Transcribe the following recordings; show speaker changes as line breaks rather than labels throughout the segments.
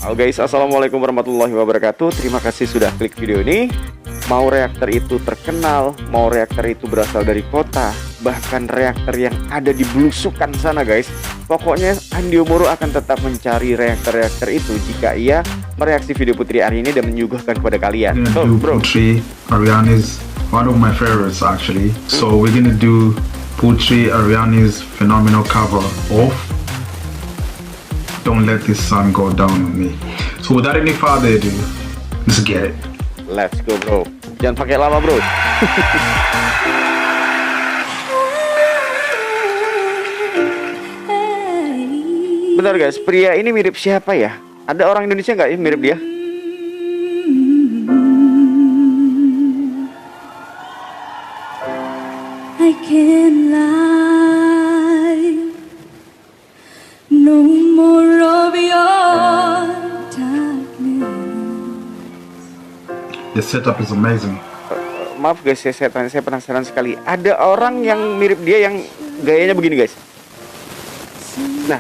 Halo guys, assalamualaikum warahmatullahi wabarakatuh. Terima kasih sudah klik video ini. Mau reaktor itu terkenal, mau reaktor itu berasal dari kota, bahkan reaktor yang ada di belusukan sana guys, pokoknya Andio Moro akan tetap mencari reaktor-reaktor itu jika ia mereaksi video Putri Ariani dan menyuguhkan kepada kalian. So bro,
Putri Ariani's one of my favorites actually. So we're gonna do Putri Ariani's phenomenal cover of Don't Let This Sun Go Down On Me. So without any further ado, let's get it.
Let's go bro. Jangan pakai lama bro. Bentar guys, pria ini mirip siapa ya? Ada orang Indonesia nggak ya mirip dia?
I can't lie, no more of your darkness.
The setup is amazing.
Maaf guys ya, saya penasaran sekali. Ada orang yang mirip dia yang gayanya begini guys. Nah,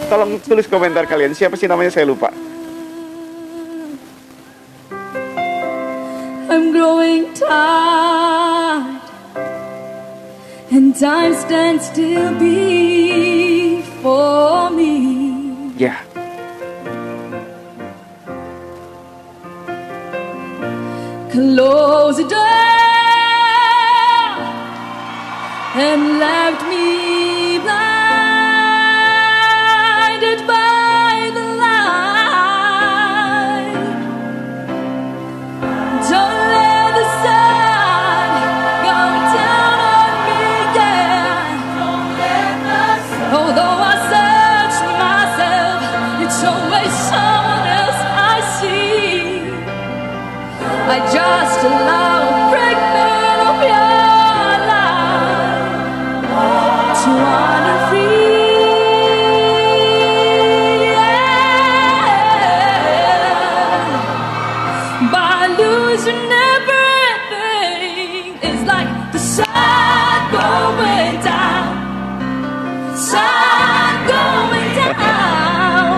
tolong tulis komentar kalian. Siapa sih namanya, saya lupa.
I'm growing tired, and time stands still before me.
Ya,
Close the door and left me blinded by the light. Don't let the sun go down on me, yeah. Although I search myself, it's always someone else I see. I just allow a fragment of your life to wander free, yeah. By losing everything, it's like the sun going down, sun going down,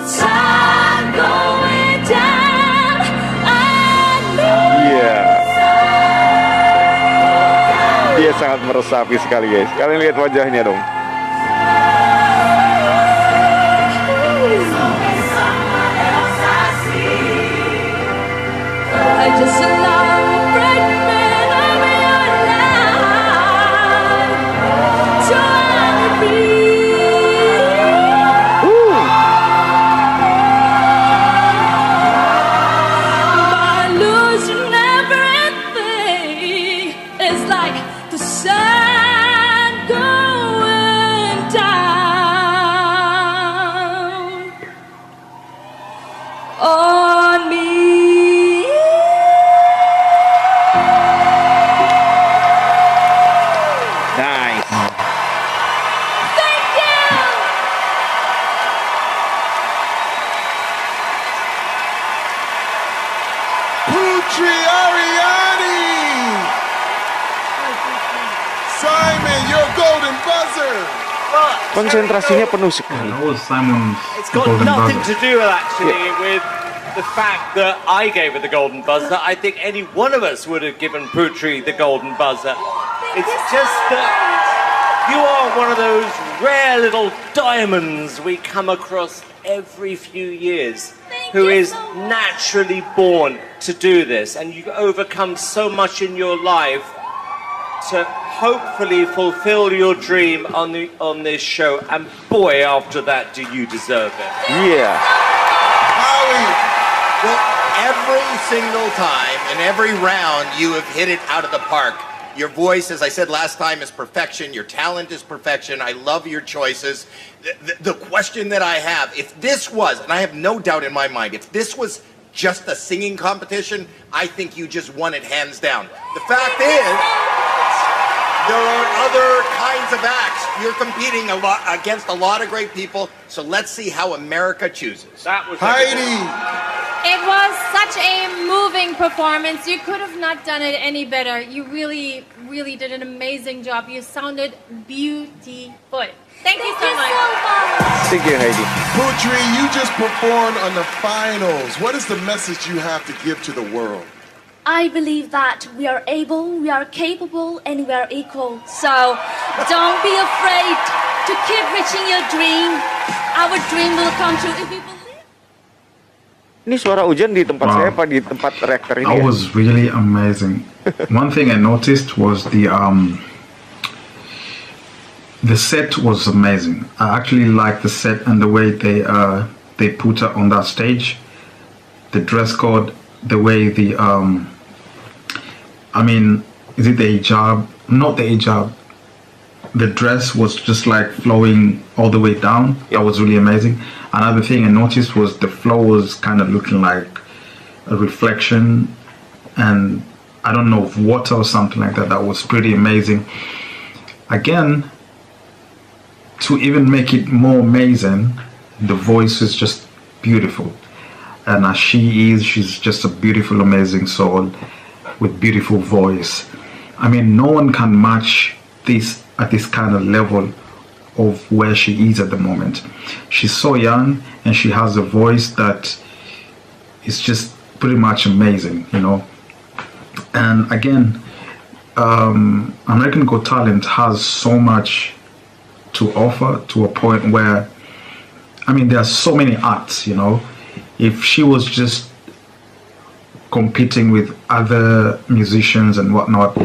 sun going down.
iya. Dia sangat meresapi sekali guys. Kalian lihat wajahnya dong.
I just allow a fragment of your life to wander free. By losing everything, it's like the sun going down on me.
Nice.
Thank you.
Putri Ariani! Simon, your golden buzzer!
Konsentrasinya penuh sekali.
That was Simon's
It's got
golden
nothing
buzzer.
to do actually with the fact that I gave her the golden buzzer. I think any one of us would have given Putri the golden buzzer. It's just that you are one of those rare little diamonds we come across every few years who is naturally born to do this, and you've overcome so much in your life to hopefully fulfill your dream on this show, and boy, after that, do you deserve it.
Iya.
Howie,
Well, every single time and every round you have hit it out of the park. Your voice, as I said last time, is perfection. Your talent is perfection. I love your choices. The question that I have, if this was, and I have no doubt in my mind, if this was just a singing competition, I think you just won it hands down. The fact is, there are other kinds of acts. You're competing against a lot of great people, so let's see how America chooses.
That was
Heidi!
It was such a moving performance. You could have not done it any better. You really, really did an amazing job. You sounded beautiful. Thank you so much.
Thank you, Heidi.
Putri, you just performed on the finals. What is the message you have to give to the world?
I believe that we are able, we are capable, and we are equal. So don't be afraid to keep reaching your dream. Our dream will come true if we believe.
Ini suara hujan di tempat saya apa di tempat reaktor ini?
That was really amazing. One thing I noticed was the set was amazing. I actually liked the set and the way they put her on that stage. The dress code, the way the I mean, is it the hijab? Not the hijab. The dress was just like flowing all the way down. That was really amazing. Another thing I noticed was the flow was kind of looking like a reflection, and I don't know, of water or something like that. That was pretty amazing. Again, to even make it more amazing, the voice is just beautiful. And as she's just a beautiful, amazing soul with beautiful voice. I mean, no one can match this at this kind of level of where she is at the moment. She's so young and she has a voice that is just pretty much amazing, you know. And again, American Got Talent has so much to offer, to a point where, I mean, there are so many acts, you know. If she was just competing with other musicians and whatnot,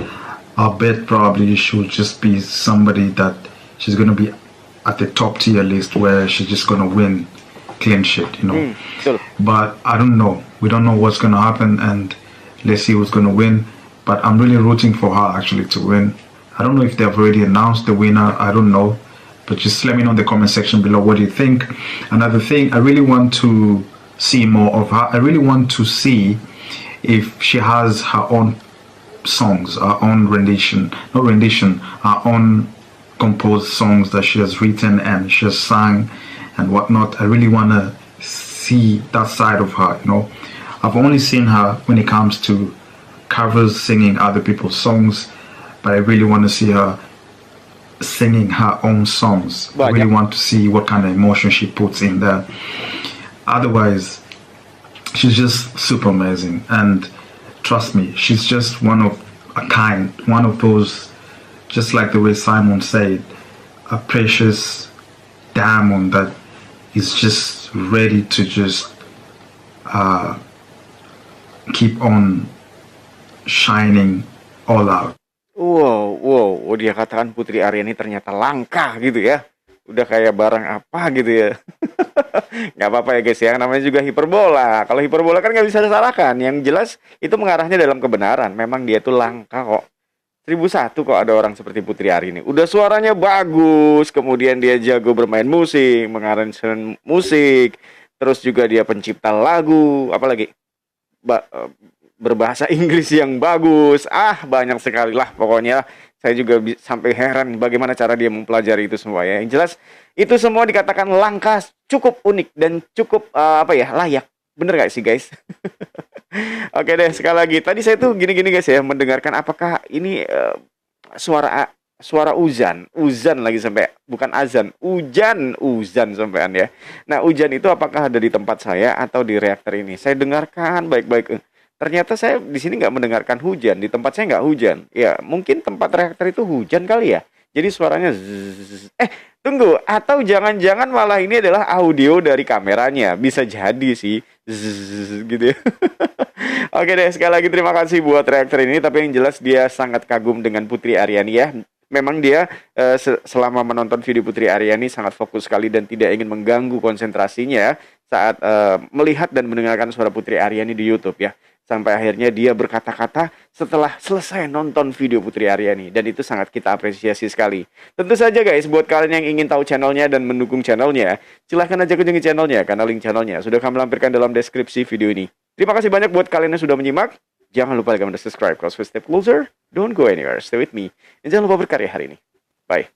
I bet probably she would just be somebody that she's going to be at the top tier list, where she's just going to win clean shit, you know. But I don't know. We don't know what's going to happen, and let's see who's going to win. But I'm really rooting for her actually to win. I don't know if they've already announced the winner. I don't know. But just let me know in the comment section below what do you think. Another thing, I really want to see more of her. I really want to see if she has her own songs, her own rendition, not rendition, her own composed songs that she has written and she has sung and whatnot. I really want to see that side of her, you know. I've only seen her when it comes to covers, singing other people's songs, but I really want to see her singing her own songs. I really want to see what kind of emotion she puts in there. Otherwise, she's just super amazing, and trust me, she's just one of a kind, one of those, just like the way Simon said, a precious diamond that is just ready to just keep on shining all out.
Wow, dia katakan Putri Ariani ternyata langka gitu ya. Udah kayak barang apa gitu ya. Nggak apa-apa ya guys ya, namanya juga hiperbola. Kalau hiperbola kan nggak bisa disalahkan. Yang jelas itu mengarahnya dalam kebenaran. Memang dia tuh langka kok. 1001 kok ada orang seperti Putri Ariani. Udah suaranya bagus, kemudian dia jago bermain musik, mengaransemen musik, terus juga dia pencipta lagu, apalagi berbahasa Inggris yang bagus. Banyak sekali lah pokoknya. Saya juga sampai heran bagaimana cara dia mempelajari itu semua ya. Yang jelas itu semua dikatakan langka, cukup unik dan cukup layak. Bener gak sih guys? Oke deh, sekali lagi. Tadi saya tuh gini-gini guys ya, mendengarkan apakah ini suara uzan lagi sampai, bukan azan, uzan sampean ya. Nah, hujan itu apakah ada di tempat saya atau di reaktor ini? Saya dengarkan baik-baik. Ternyata saya di sini nggak mendengarkan hujan, di tempat saya nggak hujan. Ya, mungkin tempat reaktor itu hujan kali ya. Jadi suaranya zzz. Tunggu, atau jangan-jangan malah ini adalah audio dari kameranya. Bisa jadi sih, zzz, gitu ya. Oke deh, sekali lagi terima kasih buat reaktor ini. Tapi yang jelas dia sangat kagum dengan Putri Ariani ya. Memang dia selama menonton video Putri Ariani sangat fokus sekali dan tidak ingin mengganggu konsentrasinya saat melihat dan mendengarkan suara Putri Ariani di YouTube ya. Sampai akhirnya dia berkata-kata setelah selesai nonton video Putri Ariani. Dan itu sangat kita apresiasi sekali. Tentu saja guys, buat kalian yang ingin tahu channelnya dan mendukung channelnya, silahkan aja kunjungi channelnya, karena link channelnya sudah kami lampirkan dalam deskripsi video ini. Terima kasih banyak buat kalian yang sudah menyimak. Jangan lupa like, comment, dan subscribe. Cause we step closer, don't go anywhere, stay with me. Dan jangan lupa berkarya hari ini. Bye.